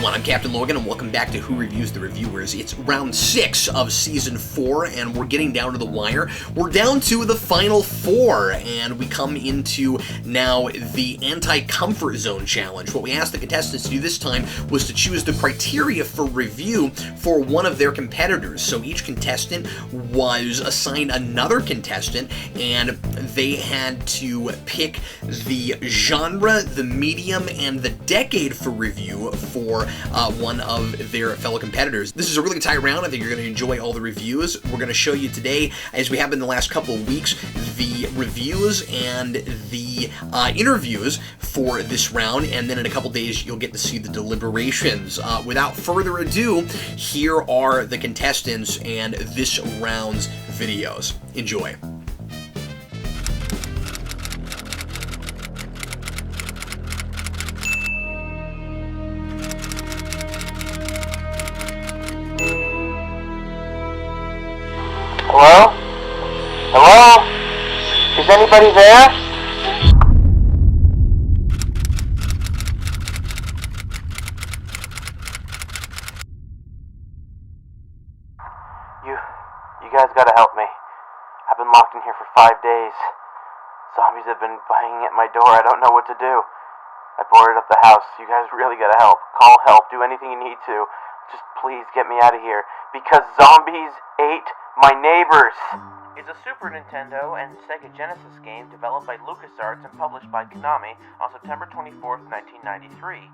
everyone, I'm Captain Logan, and welcome back to Who Reviews the Reviewers. It's round 6 of Season 4, and we're getting down to the wire. We're down to the final 4, and we come into now the Anti-Comfort Zone Challenge. What we asked the contestants to do this time was to choose the criteria for review for one of their competitors. So each contestant was assigned another contestant, and they had to pick the genre, the medium, and the decade for review for one of their fellow competitors. This is a really tight round. I think you're going to enjoy all the reviews. We're going to show you today, as we have in the last couple of weeks, the reviews and the interviews for this round, and then in a couple days you'll get to see the deliberations. Without further ado, here are the contestants and this round's videos. Enjoy. Hello? Hello? Is anybody there? You guys gotta help me. I've been locked in here for 5 days. Zombies have been banging at my door. I don't know what to do. I boarded up the house. You guys really gotta help. Call help. Do anything you need to. Just please get me out of here. Because zombies ate my neighbors! It's a Super Nintendo and Sega Genesis game developed by LucasArts and published by Konami on September 24th, 1993.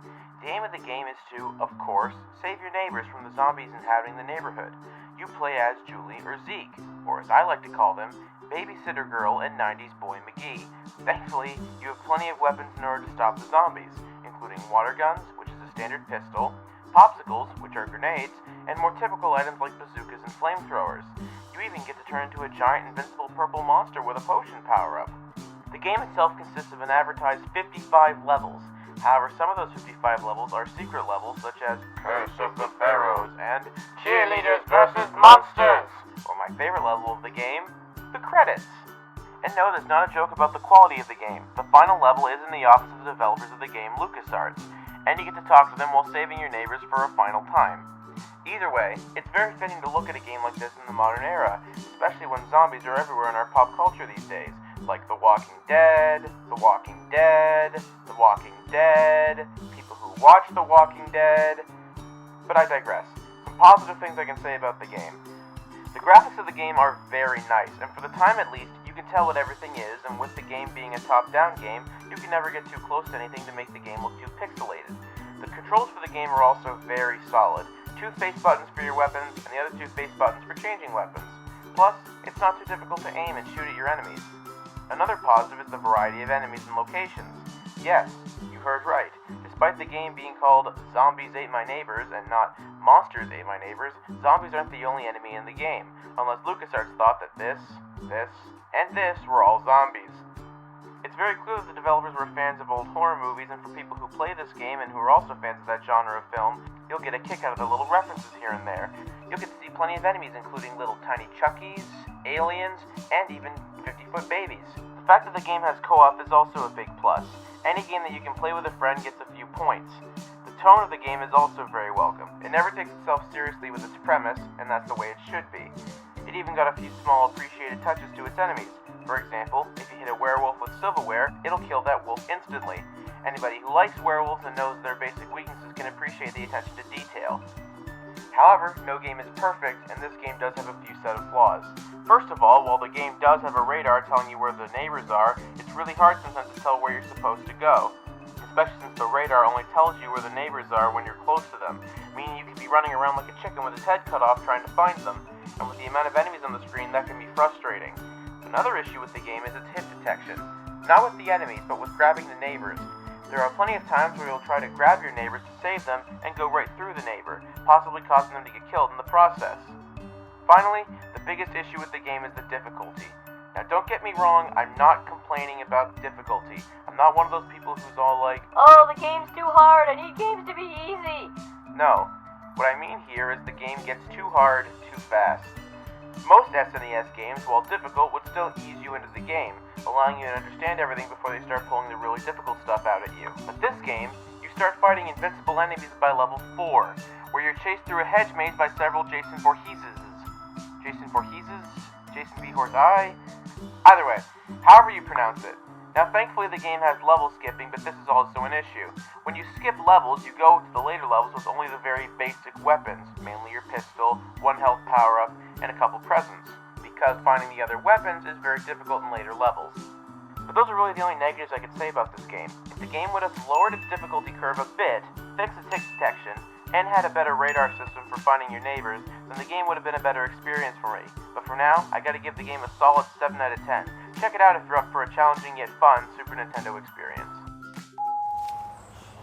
The aim of the game is to, of course, save your neighbors from the zombies inhabiting the neighborhood. You play as Julie or Zeke, or as I like to call them, Babysitter Girl and 90s Boy McGee. Thankfully, you have plenty of weapons in order to stop the zombies, including water guns, which is a standard pistol, popsicles, which are grenades, and more typical items like bazookas and flamethrowers. You even get to turn into a giant invincible purple monster with a potion power-up. The game itself consists of an advertised 55 levels. However, some of those 55 levels are secret levels such as Curse of the Pharaohs and Cheerleaders vs. Monsters, or my favorite level of the game, the credits. And no, there's not a joke about the quality of the game. The final level is in the office of the developers of the game, LucasArts, and you get to talk to them while saving your neighbors for a final time. Either way, it's very fitting to look at a game like this in the modern era, especially when zombies are everywhere in our pop culture these days, like The Walking Dead, The Walking Dead, The Walking Dead, people who watch The Walking Dead. But I digress. Some positive things I can say about the game. The graphics of the game are very nice, and for the time at least, you can tell what everything is, and with the game being a top-down game, you can never get too close to anything to make the game look too pixelated. The controls for the game are also very solid. 2 face buttons for your weapons, and the other 2 face buttons for changing weapons. Plus, it's not too difficult to aim and shoot at your enemies. Another positive is the variety of enemies and locations. Yes, you heard right. Despite the game being called Zombies Ate My Neighbors and not Monsters Ate My Neighbors, zombies aren't the only enemy in the game, unless LucasArts thought that this, and this were all zombies. It's very clear that the developers were fans of old horror movies, and for people who play this game and who are also fans of that genre of film, you'll get a kick out of the little references here and there. You'll get to see plenty of enemies, including little tiny Chuckies, aliens, and even 50-foot babies. The fact that the game has co-op is also a big plus. Any game that you can play with a friend gets a few points. The tone of the game is also very welcome. It never takes itself seriously with its premise, and that's the way it should be. It even got a few small appreciated touches to its enemies. For example, if you hit a werewolf with silverware, it'll kill that wolf instantly. Anybody who likes werewolves and knows their basic weaknesses can appreciate the attention to detail. However, no game is perfect, and this game does have a few set of flaws. First of all, while the game does have a radar telling you where the neighbors are, it's really hard sometimes to tell where you're supposed to go. Especially since the radar only tells you where the neighbors are when you're close to them, meaning you could be running around like a chicken with its head cut off trying to find them, and with the amount of enemies on the screen, that can be frustrating. Another issue with the game is its hit detection. Not with the enemies, but with grabbing the neighbors. There are plenty of times where you'll try to grab your neighbors to save them and go right through the neighbor, possibly causing them to get killed in the process. Finally, the biggest issue with the game is the difficulty. Now don't get me wrong, I'm not complaining about difficulty. I'm not one of those people who's all like, "Oh, the game's too hard, I need games to be easy." No, what I mean here is the game gets too hard too fast. Most SNES games, while difficult, would still ease you into the game, allowing you to understand everything before they start pulling the really difficult stuff out at you. But this game, you start fighting invincible enemies by level 4, where you're chased through a hedge maze by several Jason Voorheeses. Jason Voorheeses? Jason Voorhees? Either way, however you pronounce it. Now thankfully the game has level skipping, but this is also an issue. When you skip levels, you go to the later levels with only the very basic weapons, mainly your pistol, 1 health power-up, and a couple presents, because finding the other weapons is very difficult in later levels. But those are really the only negatives I could say about this game. If the game would have lowered its difficulty curve a bit, fixed the tick detection, and had a better radar system for finding your neighbors, then the game would have been a better experience for me. But for now, I gotta give the game a solid 7 out of 10. Check it out if you're up for a challenging yet fun Super Nintendo experience.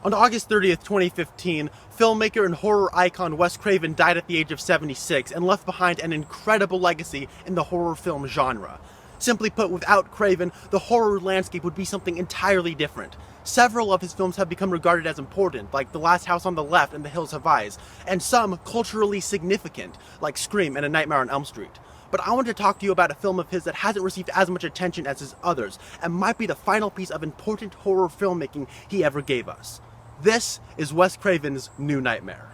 On August 30th, 2015, filmmaker and horror icon Wes Craven died at the age of 76 and left behind an incredible legacy in the horror film genre. Simply put, without Craven, the horror landscape would be something entirely different. Several of his films have become regarded as important, like The Last House on the Left and The Hills Have Eyes, and some culturally significant, like Scream and A Nightmare on Elm Street. But I want to talk to you about a film of his that hasn't received as much attention as his others, and might be the final piece of important horror filmmaking he ever gave us. This is Wes Craven's New Nightmare.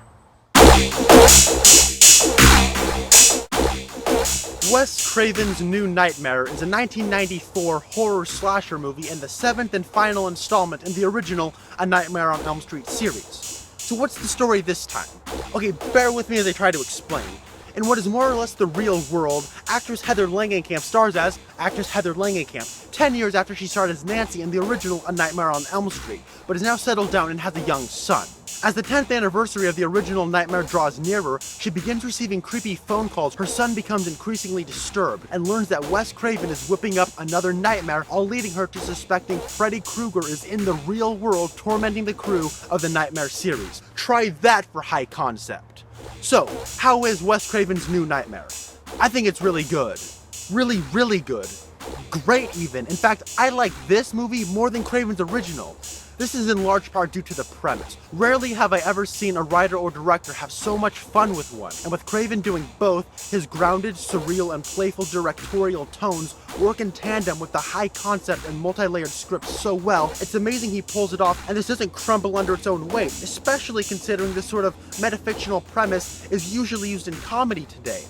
Wes Craven's New Nightmare is a 1994 horror slasher movie and the 7th and final installment in the original A Nightmare on Elm Street series. So what's the story this time? Okay, bear with me as I try to explain. In what is more or less the real world, actress Heather Langenkamp stars as actress Heather Langenkamp, 10 years after she starred as Nancy in the original A Nightmare on Elm Street, but is now settled down and has a young son. As the 10th anniversary of the original Nightmare draws nearer, she begins receiving creepy phone calls. Her son becomes increasingly disturbed and learns that Wes Craven is whipping up another nightmare, all leading her to suspecting Freddy Krueger is in the real world tormenting the crew of the Nightmare series. Try that for high concept. So, how is Wes Craven's New Nightmare? I think it's really good. Really, really good. Great even. In fact, I like this movie more than Craven's original. This is in large part due to the premise. Rarely have I ever seen a writer or director have so much fun with one, and with Craven doing both, his grounded, surreal, and playful directorial tones work in tandem with the high concept and multi-layered script so well, it's amazing he pulls it off, and this doesn't crumble under its own weight, especially considering this sort of metafictional premise is usually used in comedy today.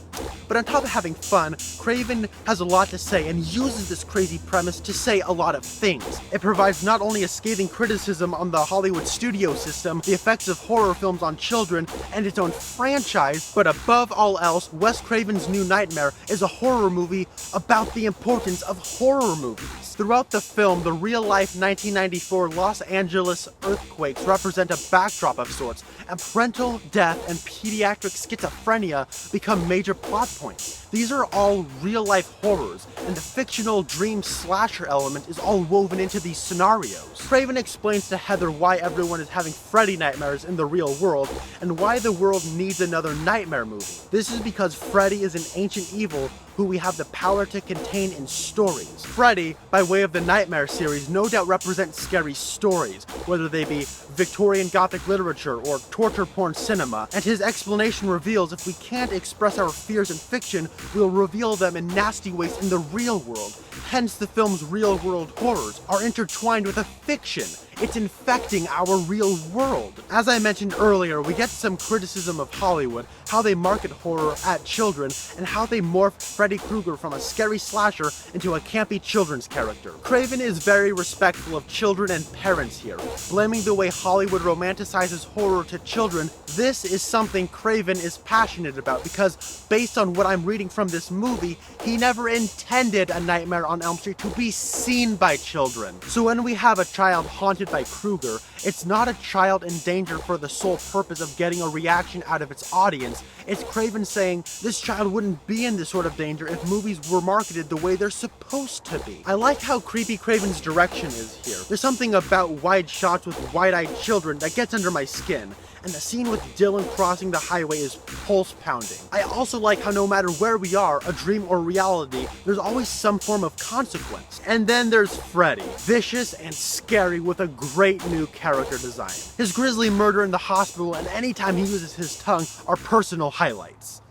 But on top of having fun, Craven has a lot to say and uses this crazy premise to say a lot of things. It provides not only a scathing criticism on the Hollywood studio system, the effects of horror films on children, and its own franchise, but above all else, Wes Craven's New Nightmare is a horror movie about the importance of horror movies. Throughout the film, the real-life 1994 Los Angeles earthquakes represent a backdrop of sorts, and parental death and pediatric schizophrenia become major plot points. These are all real-life horrors, and the fictional dream slasher element is all woven into these scenarios. Craven explains to Heather why everyone is having Freddy nightmares in the real world, and why the world needs another Nightmare movie. This is because Freddy is an ancient evil who we have the power to contain in stories. Freddy, by way of the Nightmare series, no doubt represents scary stories, whether they be Victorian Gothic literature or torture porn cinema, and his explanation reveals if we can't express our fears in fiction, we'll reveal them in nasty ways in the real world. Hence the film's real-world horrors are intertwined with a fiction. It's infecting our real world. As I mentioned earlier, we get some criticism of Hollywood, how they market horror at children, and how they morph Freddy Krueger from a scary slasher into a campy children's character. Craven is very respectful of children and parents here, blaming the way Hollywood romanticizes horror to children. This is something Craven is passionate about because, based on what I'm reading from this movie, he never intended A Nightmare on Elm Street to be seen by children. So when we have a child haunted by Krueger, it's not a child in danger for the sole purpose of getting a reaction out of its audience. It's Craven saying this child wouldn't be in this sort of danger if movies were marketed the way they're supposed to be. I like how creepy Craven's direction is here. There's something about wide shots with wide-eyed children that gets under my skin, and the scene with Dylan crossing the highway is pulse-pounding. I also like how no matter where we are, a dream or reality, there's always some form of consequence. And then there's Freddy, vicious and scary with a great new character design. His grisly murder in the hospital and anytime he uses his tongue are personal highlights.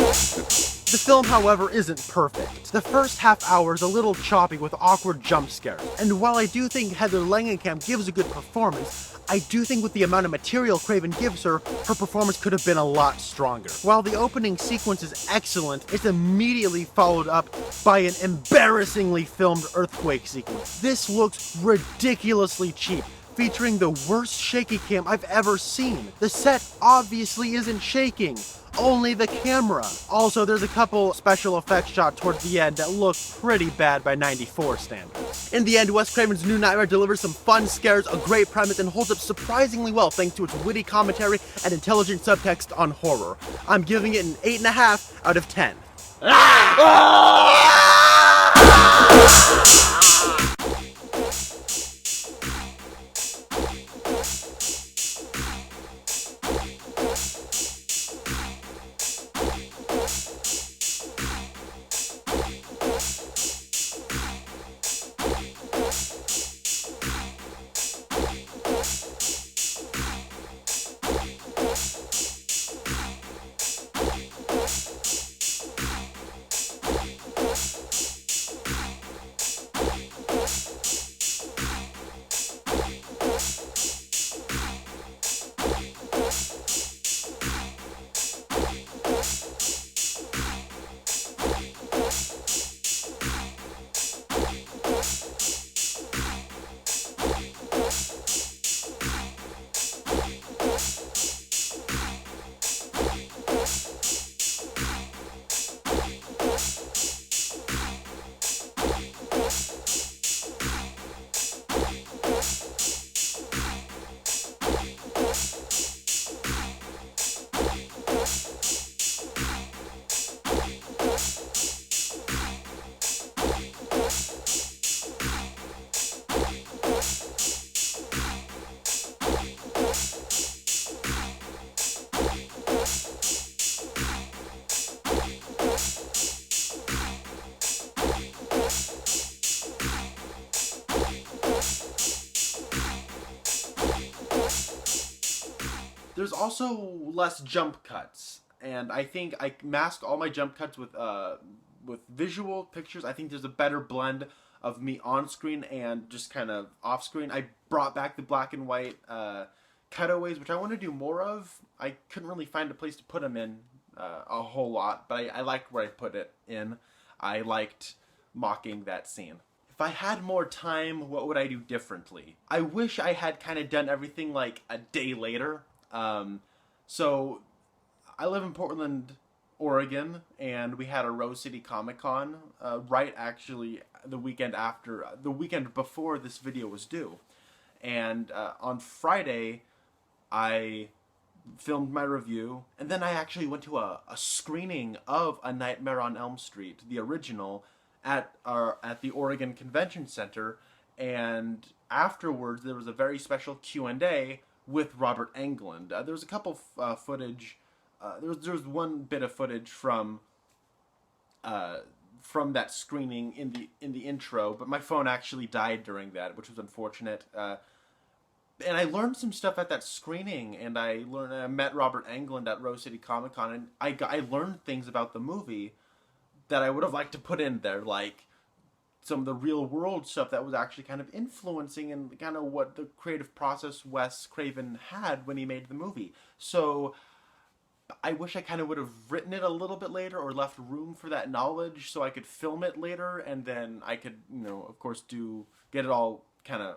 The film, however, isn't perfect. The first half hour is a little choppy with awkward jump scares, and while I do think Heather Langenkamp gives a good performance, I do think with the amount of material Craven gives her, her performance could have been a lot stronger. While the opening sequence is excellent, it's immediately followed up by an embarrassingly filmed earthquake sequence. This looks ridiculously cheap, featuring the worst shaky cam I've ever seen. The set obviously isn't shaking, only the camera. Also, there's a couple special effects shot towards the end that look pretty bad by 94 standards. In the end, Wes Craven's New Nightmare delivers some fun scares, a great premise, and holds up surprisingly well thanks to its witty commentary and intelligent subtext on horror. I'm giving it an 8.5 out of 10. There's also less jump cuts, and I think I masked all my jump cuts with visual pictures. I think there's a better blend of me on screen and just kind of off screen. I brought back the black and white cutaways, which I want to do more of. I couldn't really find a place to put them in a whole lot, but I liked where I put it in. I liked mocking that scene. If I had more time, what would I do differently? I wish I had kind of done everything like a day later. So I live in Portland, Oregon, and we had a Rose City Comic Con right actually the weekend before this video was due. And on Friday, I filmed my review, and then I actually went to a screening of A Nightmare on Elm Street, the original, at the Oregon Convention Center, and afterwards there was a very special Q&A with Robert Englund. There was a couple footage. There was one bit of footage from that screening in the intro, but my phone actually died during that, which was unfortunate. And I learned some stuff at that screening, and I met Robert Englund at Rose City Comic Con, and I learned things about the movie that I would have liked to put in there, like some of the real world stuff that was actually kind of influencing and kind of what the creative process Wes Craven had when he made the movie. So I wish I kind of would have written it a little bit later or left room for that knowledge so I could film it later, and then I could, of course, get it all kind of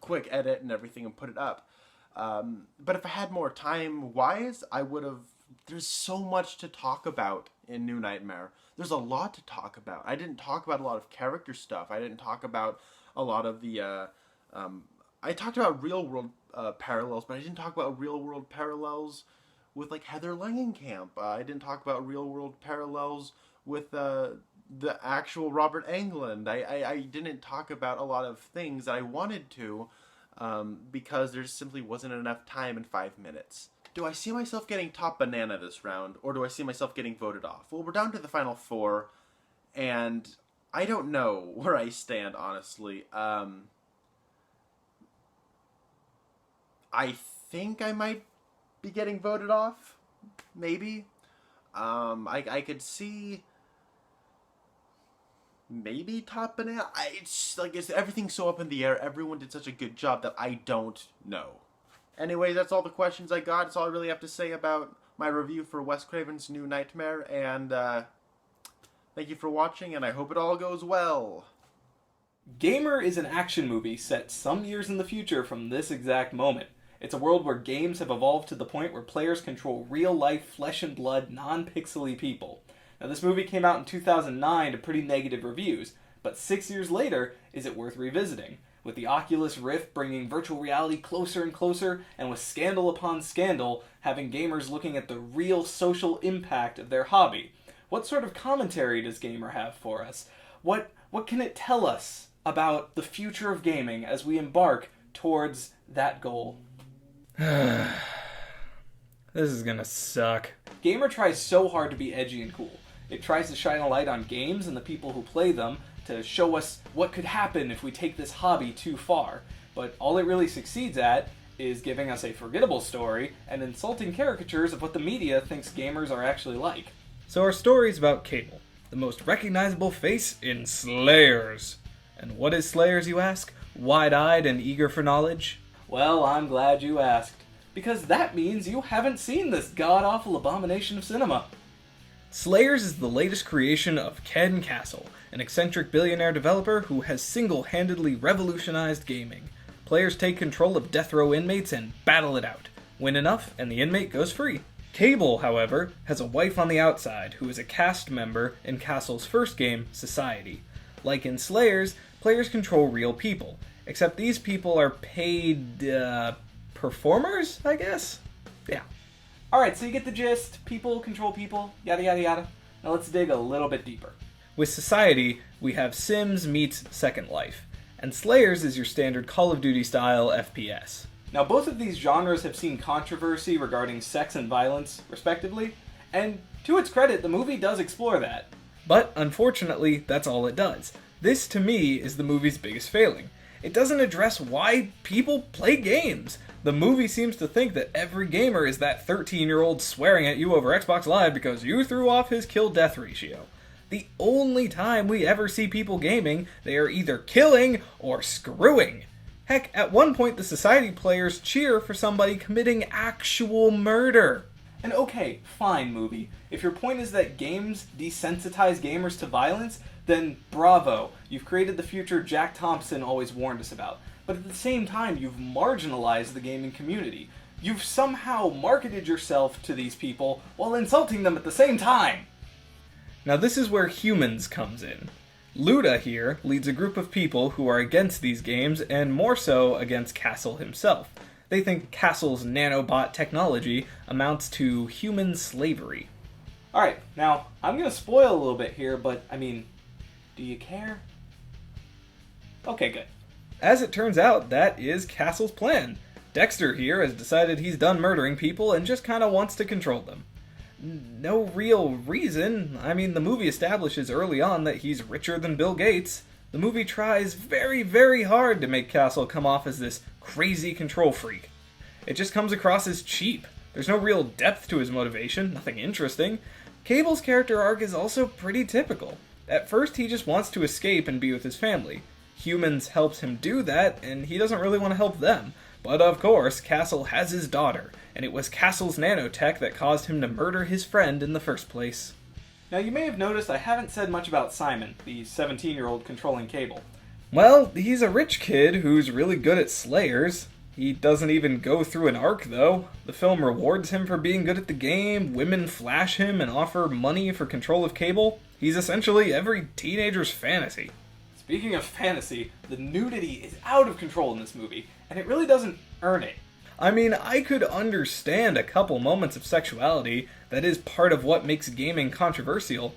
quick edit and everything and put it up. But if I had more time-wise, I would have... There's so much to talk about in New Nightmare. There's a lot to talk about. I didn't talk about a lot of character stuff. I didn't talk about a lot of the... I talked about real-world parallels, but I didn't talk about real-world parallels with, like, Heather Langenkamp. I didn't talk about real-world parallels with the actual Robert Englund. I didn't talk about a lot of things that I wanted to because there simply wasn't enough time in 5 minutes. Do I see myself getting top banana this round, or do I see myself getting voted off? Well, we're down to the final 4, and I don't know where I stand, honestly. I think I might be getting voted off, maybe. I could see maybe Top Banana. It's everything's so up in the air. Everyone did such a good job that I don't know. Anyway, that's all the questions I got. That's all I really have to say about my review for Wes Craven's New Nightmare, and thank you for watching, and I hope it all goes well. Gamer is an action movie set some years in the future from this exact moment. It's a world where games have evolved to the point where players control real-life, flesh-and-blood, non-pixely people. Now, this movie came out in 2009 to pretty negative reviews, but 6 years later, is it worth revisiting? With the Oculus Rift bringing virtual reality closer and closer, and with scandal upon scandal, having gamers looking at the real social impact of their hobby. What sort of commentary does Gamer have for us? What can it tell us about the future of gaming as we embark towards that goal? This is gonna suck. Gamer tries so hard to be edgy and cool. It tries to shine a light on games and the people who play them, to show us what could happen if we take this hobby too far. But all it really succeeds at is giving us a forgettable story and insulting caricatures of what the media thinks gamers are actually like. So our story's about Cable, the most recognizable face in Slayers. And what is Slayers, you ask? Wide-eyed and eager for knowledge? Well, I'm glad you asked, because that means you haven't seen this god-awful abomination of cinema. Slayers is the latest creation of Ken Castle, an eccentric billionaire developer who has single-handedly revolutionized gaming. Players take control of death row inmates and battle it out. Win enough, and the inmate goes free. Cable, however, has a wife on the outside who is a cast member in Castle's first game, Society. Like in Slayers, players control real people, except these people are paid, performers, I guess? Yeah. Alright, so you get the gist. People control people, yada yada yada. Now let's dig a little bit deeper. With Society, we have Sims meets Second Life, and Slayers is your standard Call of Duty style FPS. Now both of these genres have seen controversy regarding sex and violence, respectively, and to its credit, the movie does explore that. But unfortunately, that's all it does. This, to me, is the movie's biggest failing. It doesn't address why people play games. The movie seems to think that every gamer is that 13-year-old swearing at you over Xbox Live because you threw off his kill-death ratio. The only time we ever see people gaming, they are either killing or screwing. Heck, at one point the Society players cheer for somebody committing actual murder. And okay, fine movie. If your point is that games desensitize gamers to violence, then bravo, you've created the future Jack Thompson always warned us about. But at the same time, you've marginalized the gaming community. You've somehow marketed yourself to these people while insulting them at the same time. Now this is where Humans comes in. Luda here leads a group of people who are against these games, and more so against Castle himself. They think Castle's nanobot technology amounts to human slavery. Alright, now, I'm gonna spoil a little bit here, but, do you care? Okay, good. As it turns out, that is Castle's plan. Dexter here has decided he's done murdering people and just kinda wants to control them. No real reason. The movie establishes early on that he's richer than Bill Gates. The movie tries very, very hard to make Castle come off as this crazy control freak. It just comes across as cheap. There's no real depth to his motivation, nothing interesting. Cable's character arc is also pretty typical. At first, he just wants to escape and be with his family. Humans helps him do that, and he doesn't really want to help them. But of course, Castle has his daughter, and it was Castle's nanotech that caused him to murder his friend in the first place. Now you may have noticed I haven't said much about Simon, the 17-year-old controlling Cable. Well, he's a rich kid who's really good at Slayers. He doesn't even go through an arc, though. The film rewards him for being good at the game, women flash him and offer money for control of Cable. He's essentially every teenager's fantasy. Speaking of fantasy, the nudity is out of control in this movie, and it really doesn't earn it. I could understand a couple moments of sexuality. That is part of what makes gaming controversial.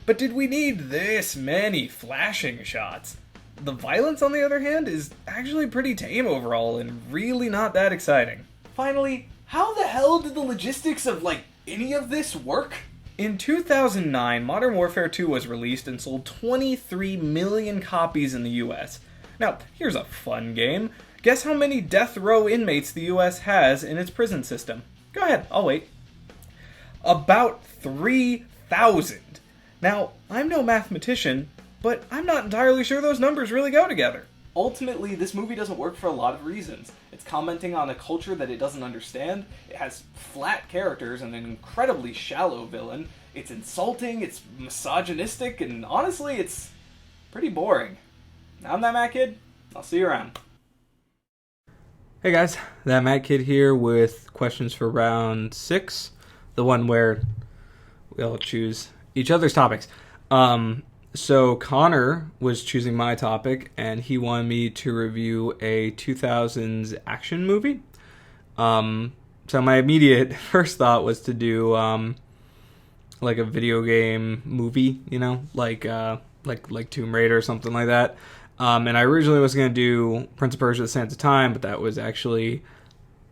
But did we need this many flashing shots? The violence, on the other hand, is actually pretty tame overall and really not that exciting. Finally, how the hell did the logistics of, any of this work? In 2009, Modern Warfare 2 was released and sold 23 million copies in the US. Now, here's a fun game. Guess how many death row inmates the US has in its prison system? Go ahead, I'll wait. About 3,000. Now, I'm no mathematician, but I'm not entirely sure those numbers really go together. Ultimately, this movie doesn't work for a lot of reasons. It's commenting on a culture that it doesn't understand, it has flat characters and an incredibly shallow villain, it's insulting, it's misogynistic, and honestly, it's pretty boring. I'm that Matt Kid. I'll see you around. Hey guys, that Matt Kid here with questions for round 6, the one where we all choose each other's topics. So Connor was choosing my topic, and he wanted me to review a 2000s action movie. So my immediate first thought was to do like a video game movie, you know, like Tomb Raider or something like that. And I originally was going to do Prince of Persia: The Sands of Time, but that was actually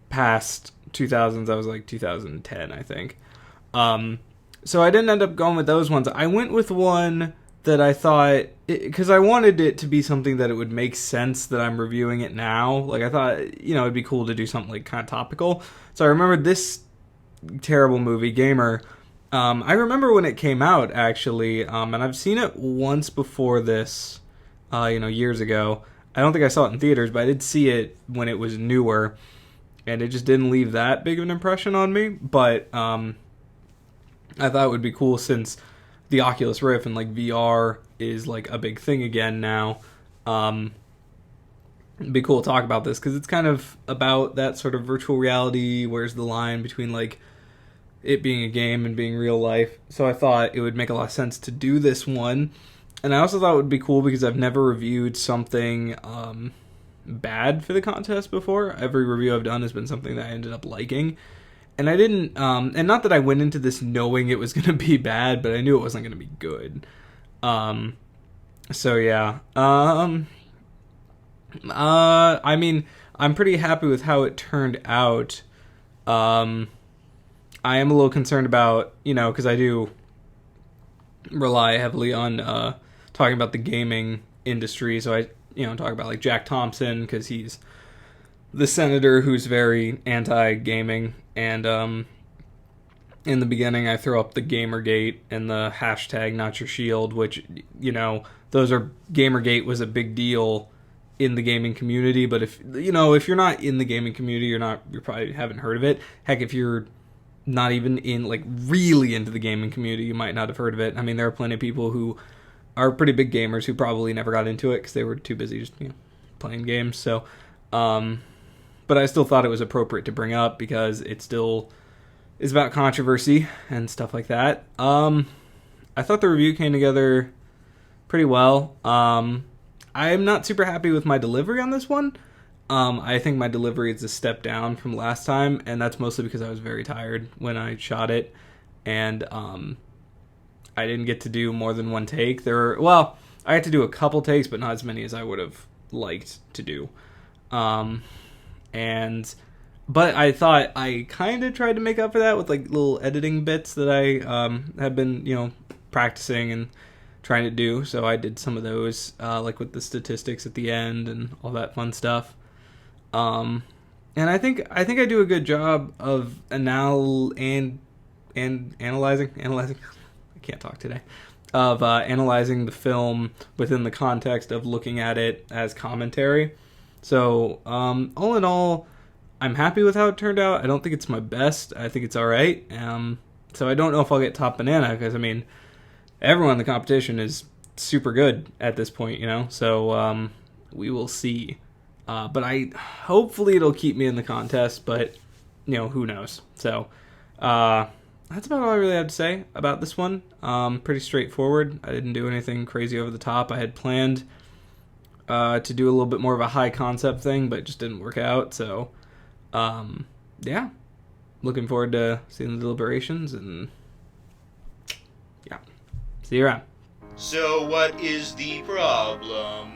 past 2000s. That was like 2010, I think. So I didn't end up going with those ones. I went with one that I thought, because I wanted it to be something that it would make sense that I'm reviewing it now. Like, I thought, you know, it'd be cool to do something like kind of topical. So I remember this terrible movie, Gamer. I remember when it came out, actually, and I've seen it once before this, years ago. I don't think I saw it in theaters, but I did see it when it was newer, and it just didn't leave that big of an impression on me. But I thought it would be cool since the Oculus Rift and like VR is like a big thing again now. It'd be cool to talk about this because it's kind of about that sort of virtual reality. Where's the line between like it being a game and being real life? So I thought it would make a lot of sense to do this one. And I also thought it would be cool because I've never reviewed something bad for the contest before. Every review I've done has been something that I ended up liking. And I didn't, and not that I went into this knowing it was going to be bad, but I knew it wasn't going to be good. So yeah. I mean, I'm pretty happy with how it turned out. I am a little concerned about, because I do rely heavily on talking about the gaming industry. So I, talk about like Jack Thompson because he's the senator who's very anti-gaming. And in the beginning, I throw up the Gamergate and the hashtag #NotYourShield, which, Gamergate was a big deal in the gaming community. But if you're not in the gaming community, you probably haven't heard of it. Heck, if you're not even in like really into the gaming community, you might not have heard of it. I mean, there are plenty of people who are pretty big gamers who probably never got into it because they were too busy just playing games. So, but I still thought it was appropriate to bring up because it still is about controversy and stuff like that. I thought the review came together pretty well. I'm not super happy with my delivery on this one. I think my delivery is a step down from last time, and that's mostly because I was very tired when I shot it, and I didn't get to do more than one take. I had to do a couple takes, but not as many as I would have liked to do. But I thought I kind of tried to make up for that with like little editing bits that I have been, practicing and trying to do. So I did some of those, like with the statistics at the end and all that fun stuff. And I think I do a good job of analyzing. I can't talk today. Of analyzing the film within the context of looking at it as commentary. So, all in all, I'm happy with how it turned out. I don't think it's my best. I think it's all right. So I don't know if I'll get top banana because, everyone in the competition is super good at this point, So we will see. But hopefully it'll keep me in the contest, but, who knows. So that's about all I really have to say about this one. Pretty straightforward. I didn't do anything crazy over the top. I had planned to do a little bit more of a high concept thing, but it just didn't work out. So, yeah, looking forward to seeing the deliberations, and yeah, see you around. So what is the problem?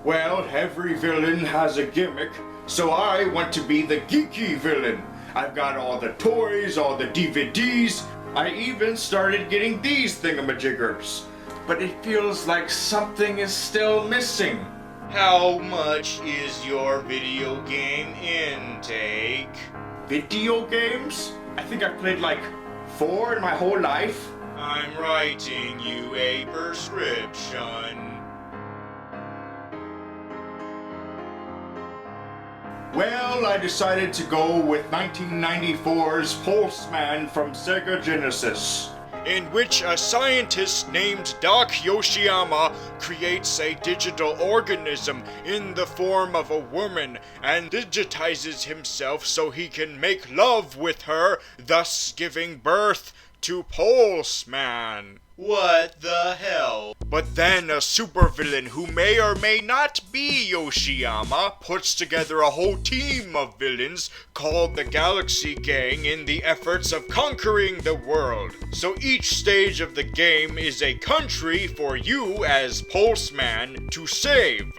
Well, every villain has a gimmick, so I want to be the geeky villain. I've got all the toys, all the DVDs. I even started getting these thingamajiggers. But it feels like something is still missing. How much is your video game intake? Video games? I think I've played like 4 in my whole life. I'm writing you a prescription. Well, I decided to go with 1994's Pulseman from Sega Genesis. In which a scientist named Doc Yoshiyama creates a digital organism in the form of a woman and digitizes himself so he can make love with her, thus giving birth to Pulseman. What the hell? But then a supervillain who may or may not be Yoshiyama puts together a whole team of villains called the Galaxy Gang in the efforts of conquering the world. So each stage of the game is a country for you as Pulseman to save.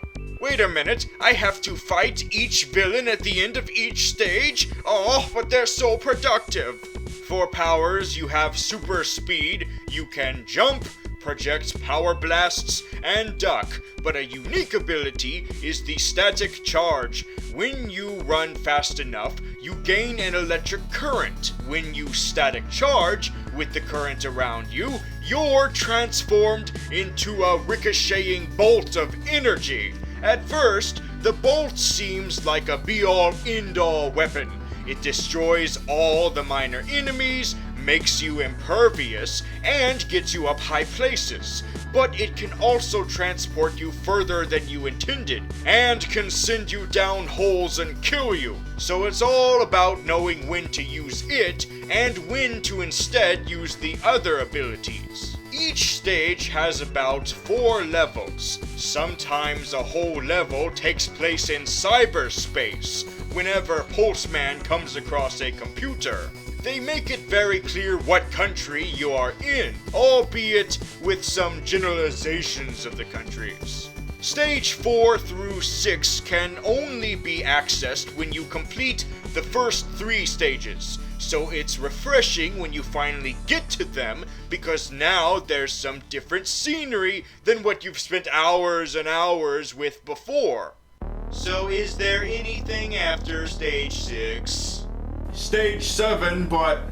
Wait a minute, I have to fight each villain at the end of each stage? Oh, but they're so productive. For powers, you have super speed, you can jump, project power blasts, and duck, but a unique ability is the static charge. When you run fast enough, you gain an electric current. When you static charge with the current around you, you're transformed into a ricocheting bolt of energy. At first, the bolt seems like a be-all, end-all weapon. It destroys all the minor enemies, makes you impervious, and gets you up high places. But it can also transport you further than you intended, and can send you down holes and kill you. So it's all about knowing when to use it, and when to instead use the other abilities. Each stage has about 4 levels. Sometimes a whole level takes place in cyberspace, whenever Pulseman comes across a computer. They make it very clear what country you are in, albeit with some generalizations of the countries. Stage 4 through 6 can only be accessed when you complete the first 3 stages, so it's refreshing when you finally get to them, because now there's some different scenery than what you've spent hours and hours with before. So is there anything after stage 6? Stage 7, but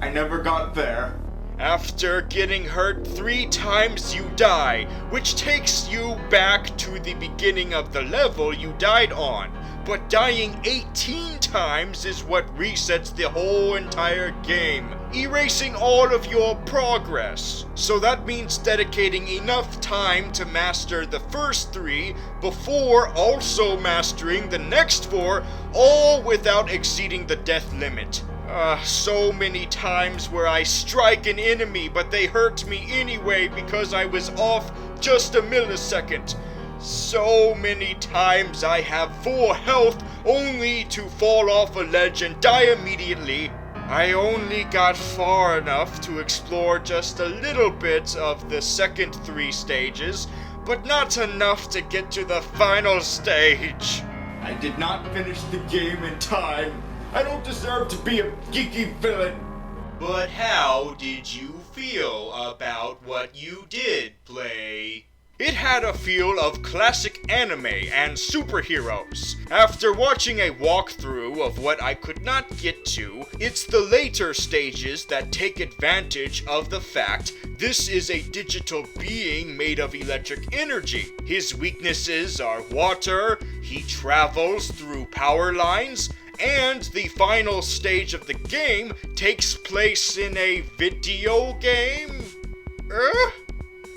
I never got there. After getting hurt 3 times, you die, which takes you back to the beginning of the level you died on. But dying 18 times is what resets the whole entire game, erasing all of your progress. So that means dedicating enough time to master the first 3 before also mastering the next 4, all without exceeding the death limit. So many times where I strike an enemy, but they hurt me anyway because I was off just a millisecond. So many times I have full health only to fall off a ledge and die immediately. I only got far enough to explore just a little bit of the second 3 stages, but not enough to get to the final stage. I did not finish the game in time. I don't deserve to be a geeky villain. But how did you feel about what you did play? It had a feel of classic anime and superheroes. After watching a walkthrough of what I could not get to, it's the later stages that take advantage of the fact this is a digital being made of electric energy. His weaknesses are water, he travels through power lines, and the final stage of the game takes place in a video game?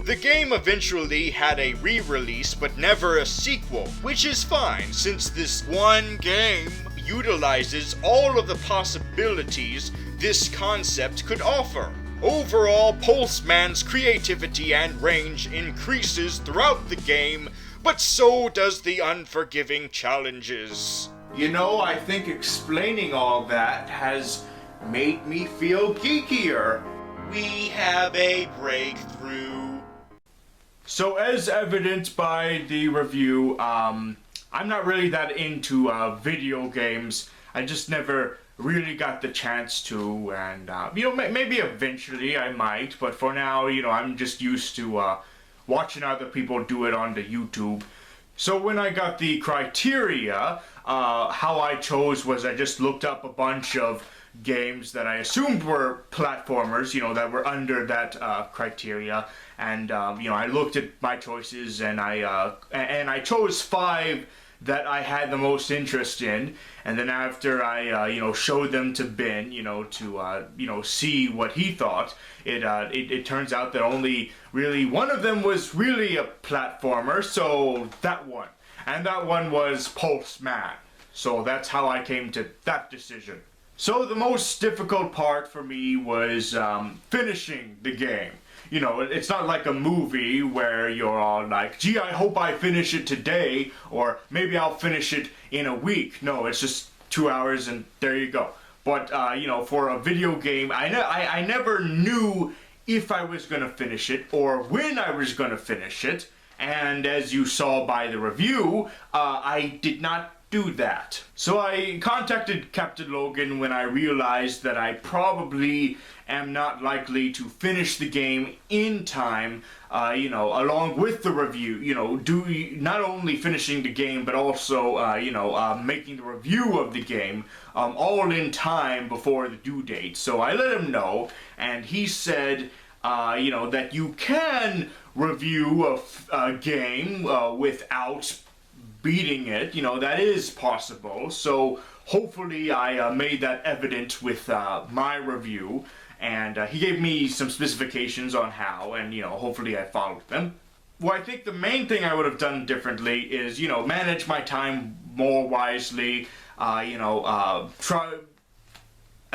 The game eventually had a re-release, but never a sequel, which is fine since this one game utilizes all of the possibilities this concept could offer. Overall, Pulseman's creativity and range increases throughout the game, but so does the unforgiving challenges. You know, I think explaining all that has made me feel geekier. We have a breakthrough. So as evidenced by the review, I'm not really that into video games. I just never really got the chance to, and maybe eventually I might, but for now, I'm just used to watching other people do it on the YouTube. So when I got the criteria, how I chose was I just looked up a bunch of games that I assumed were platformers, that were under that criteria. And I looked at my choices, and I chose 5 that I had the most interest in. And then after I showed them to Ben, to see what he thought, it turns out that only really one of them was really a platformer. So that one, and that one was Pulse Man. So that's how I came to that decision. So the most difficult part for me was finishing the game. It's not like a movie where you're all like, gee, I hope I finish it today, or maybe I'll finish it in a week. No, it's just 2 hours and there you go. But, for a video game, I never knew if I was going to finish it or when I was going to finish it. And as you saw by the review, I did not do that. So I contacted Captain Logan when I realized that I probably am not likely to finish the game in time, along with the review, not only finishing the game, but also, making the review of the game, all in time before the due date. So I let him know, and he said, that you can review a game without beating it, that is possible. So hopefully I made that evident with my review, and he gave me some specifications on how, and hopefully I followed them. Well, I think the main thing I would have done differently is, manage my time more wisely, I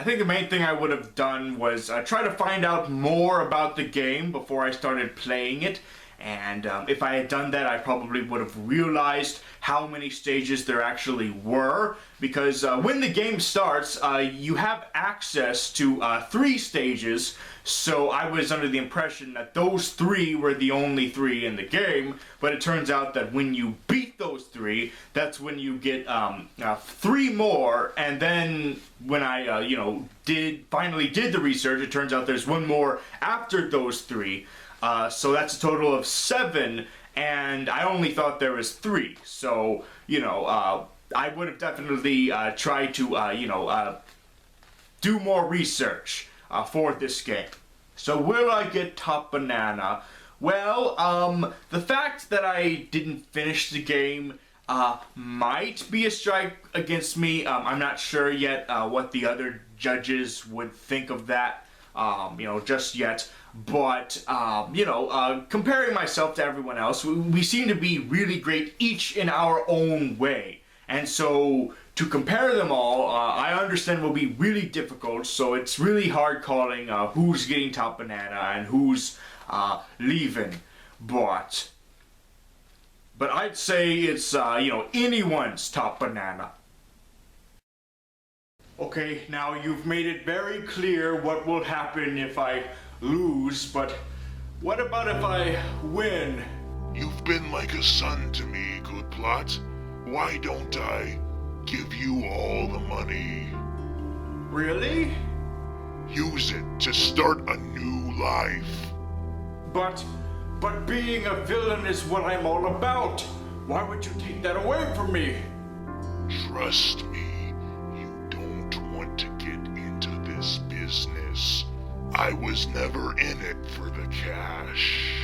think the main thing I would have done was try to find out more about the game before I started playing it. And if I had done that, I probably would have realized how many stages there actually were. Because when the game starts, you have access to 3 stages. So I was under the impression that those 3 were the only 3 in the game. But it turns out that when you beat those 3, that's when you get 3 more. And then when I, finally did the research, it turns out there's 1 more after those 3. So that's a total of 7, and I only thought there was 3. So, I would have definitely tried to, do more research for this game. So will I get top banana? Well, the fact that I didn't finish the game might be a strike against me. I'm not sure yet what the other judges would think of that, just yet. But, comparing myself to everyone else, we seem to be really great each in our own way. And so, to compare them all, I understand will be really difficult, so it's really hard calling who's getting top banana and who's leaving. But I'd say it's, anyone's top banana. Okay, now you've made it very clear what will happen if I lose, but what about if I win? You've been like a son to me, Good Plot. Why don't I give you all the money? Really? Use it to start a new life. But being a villain is what I'm all about. Why would you take that away from me? Trust me, you don't want to get into this business. I was never in it for the cash.